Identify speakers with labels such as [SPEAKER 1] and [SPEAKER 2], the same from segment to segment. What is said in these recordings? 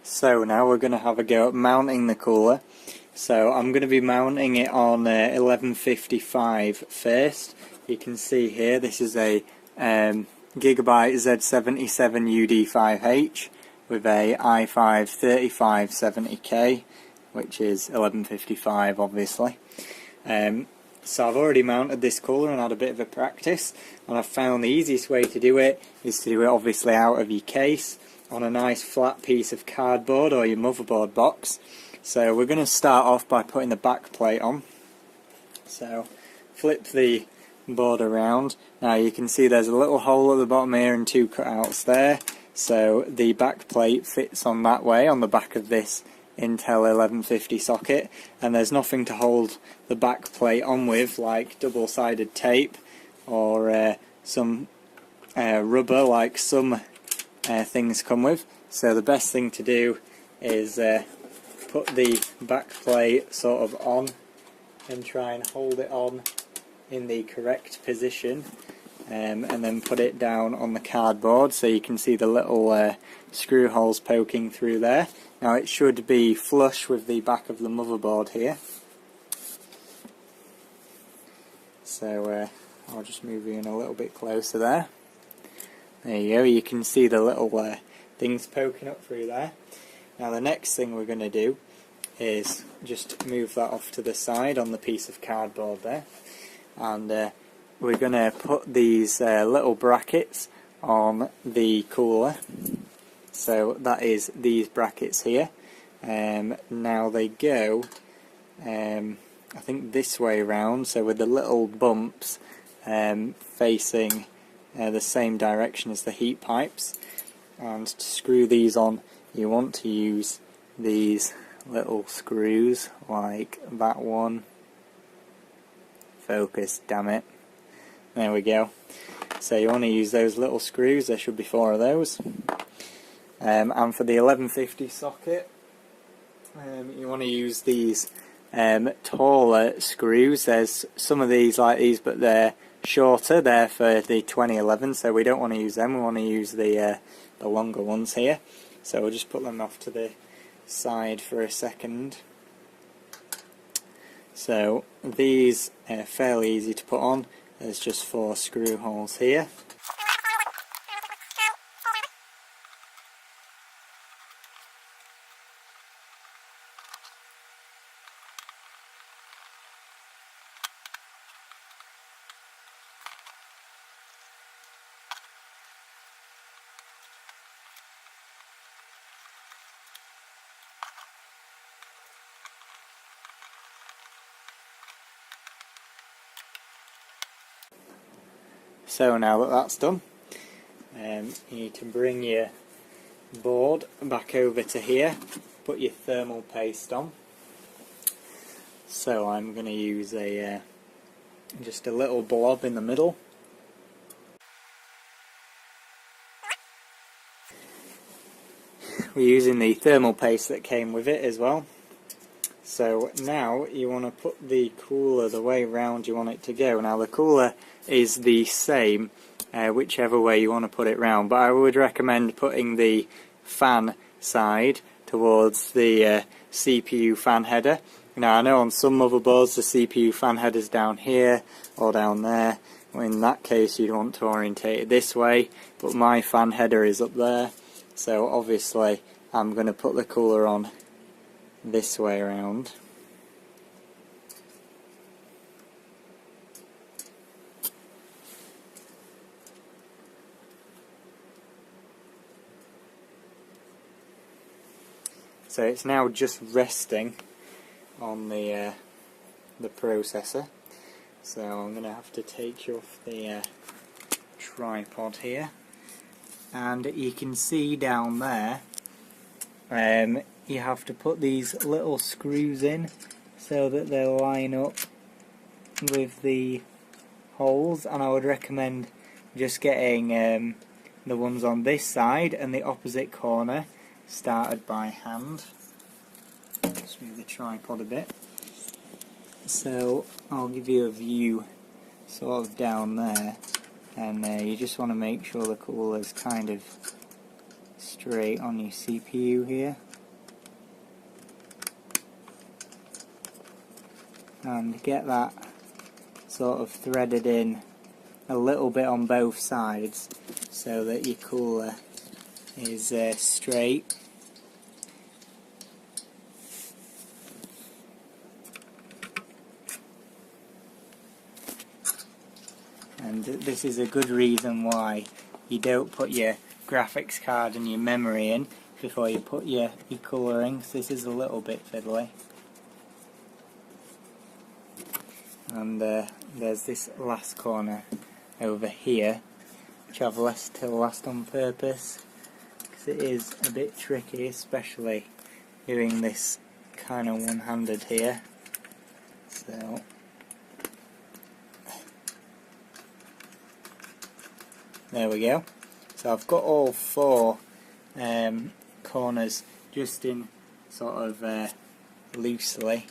[SPEAKER 1] So now we're going to have a go at mounting the cooler. So I'm going to be mounting it on 1155 first. You can see here this is a Gigabyte Z77 UD5H with a i5 3570K, which is 1155 obviously. So I've already mounted this cooler and had a bit of a practice, and I've found the easiest way to do it is to do it obviously out of your case on a nice flat piece of cardboard or your motherboard box. So we're going to start off by putting the back plate on. So flip the board around. Now you can see there's a little hole at the bottom here and two cutouts there. So the back plate fits on that way on the back of this Intel 1150 socket, and there's nothing to hold the back plate on with like double-sided tape or some rubber like some things come with. So the best thing to do is put the back plate sort of on and try and hold it on in the correct position, and then put it down on the cardboard so you can see the little screw holes poking through there. Now it should be flush with the back of the motherboard here. So I'll just move you in a little bit closer there. There you go, you can see the little things poking up through there. Now the next thing we're going to do is just move that off to the side on the piece of cardboard there, and we're going to put these little brackets on the cooler. So that is these brackets here. Now they go I think this way around, so with the little bumps facing the same direction as the heat pipes. And to screw these on, you want to use these little screws like that one. Focus, damn it. There we go. So you want to use those little screws, there should be 4 of those. And for the 1150 socket, you want to use these taller screws. There's some of these like these, but they're shorter. They're for the 2011, so we don't want to use them. We want to use the longer ones here. So we'll just put them off to the side for a second. So these are fairly easy to put on. There's just 4 screw holes here. So now that that's done, you need to bring your board back over to here, put your thermal paste on. So I'm going to use just a little blob in the middle. We're using the thermal paste that came with it as well. So now you want to put the cooler the way round you want it to go. Now the cooler is the same whichever way you want to put it round, but I would recommend putting the fan side towards the CPU fan header. Now I know on some motherboards the CPU fan header is down here or down there. Well, in that case you'd want to orientate it this way, but my fan header is up there, so obviously I'm going to put the cooler on this way around. So it's now just resting on the processor. So I'm going to have to take you off the tripod here, and you can see down there you have to put these little screws in so that they line up with the holes, and I would recommend just getting the ones on this side and the opposite corner started by hand. Just move the tripod a bit. So I'll give you a view sort of down there, and you just want to make sure the cooler's kind of straight on your CPU here. and get that sort of threaded in a little bit on both sides so that your cooler is straight. And this is a good reason why you don't put your graphics card and your memory in before you put your cooler in, because this is a little bit fiddly. And there's this last corner over here, which I've left till last on purpose, because it is a bit tricky, especially doing this kind of one-handed here. So there we go. So I've got all four corners just in sort of loosely,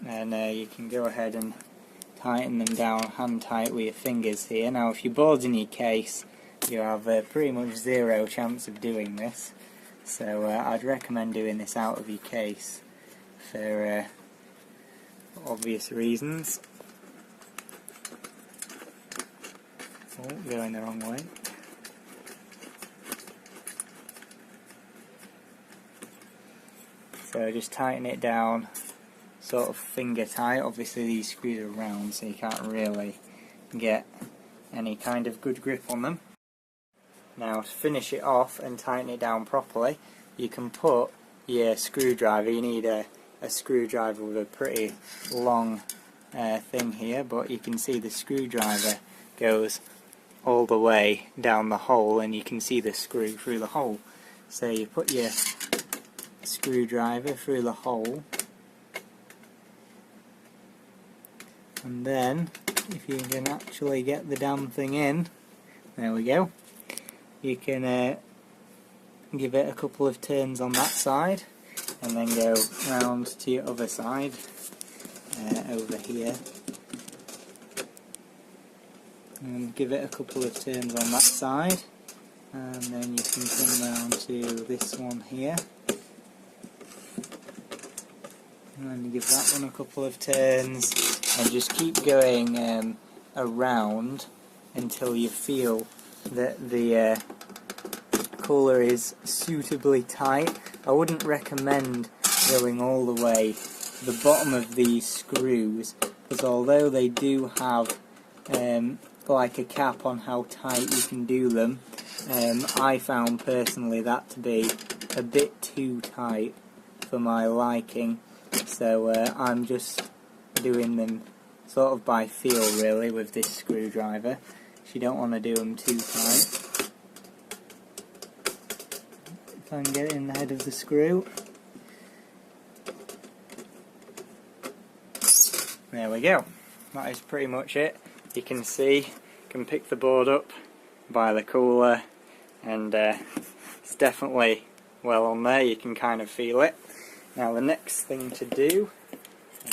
[SPEAKER 1] and you can go ahead and tighten them down hand tight with your fingers here. Now if your board's in your case, you have pretty much zero chance of doing this, so I'd recommend doing this out of your case for obvious reasons. Oh, going the wrong way. So just tighten it down sort of finger tight. Obviously these screws are round, so you can't really get any kind of good grip on them. Now to finish it off and tighten it down properly, you can put your screwdriver. You need a screwdriver with a pretty long thing here, but you can see the screwdriver goes all the way down the hole and you can see the screw through the hole. So you put your screwdriver through the hole, and then if you can actually get the damn thing in, there we go, you can give it a couple of turns on that side and then go round to your other side over here and give it a couple of turns on that side, and then you can come round to this one here and then you give that one a couple of turns and just keep going around until you feel that the cooler is suitably tight. I wouldn't recommend going all the way to the bottom of these screws, because although they do have like a cap on how tight you can do them, I found personally that to be a bit too tight for my liking, so I'm just doing them sort of by feel really with this screwdriver. You don't want to do them too tight. If I can get it in the head of the screw. There we go. That is pretty much it. You can see, you can pick the board up by the cooler, and it's definitely well on there. You can kind of feel it. Now the next thing to do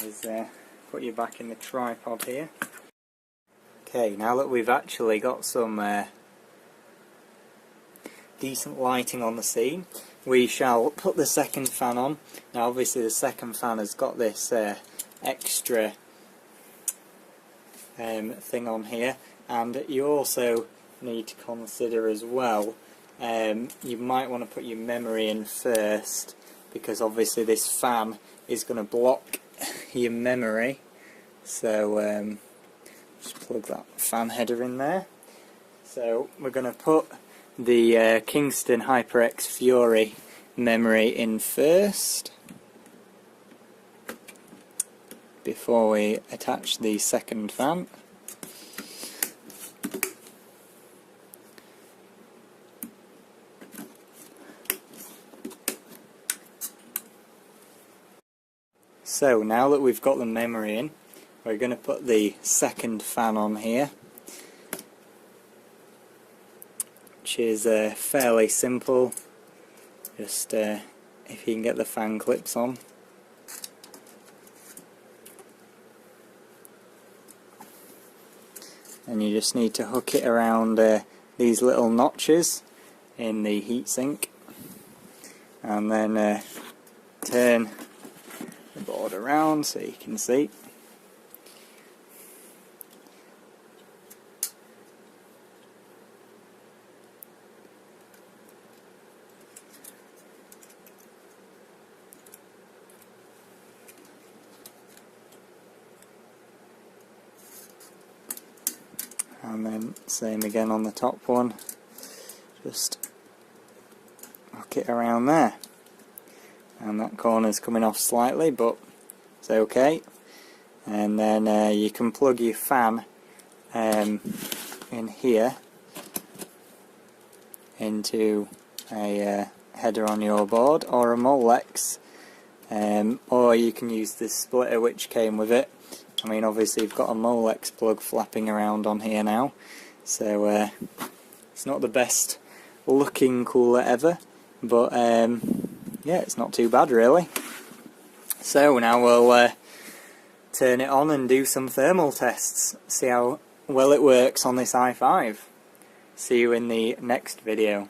[SPEAKER 1] is put you back in the tripod here. Okay, now that we've actually got some decent lighting on the scene, we shall put the second fan on. Now obviously the second fan has got this extra thing on here, and you also need to consider as well, you might want to put your memory in first, because obviously this fan is going to block your memory. So just plug that fan header in there. So we're going to put the Kingston HyperX Fury memory in first before we attach the second fan. So now that we've got the memory in, we're going to put the second fan on here, which is fairly simple. Just if you can get the fan clips on. And you just need to hook it around these little notches in the heatsink, and then turn the board around so you can see. and then same again on the top one, just hook it around there, and that corner's coming off slightly but it's okay. And then you can plug your fan in here into a header on your board or a Molex, or you can use this splitter which came with it. I mean, obviously you've got a Molex plug flapping around on here now, so it's not the best looking cooler ever, but yeah, it's not too bad really. So now we'll turn it on and do some thermal tests, see how well it works on this i5. See you in the next video.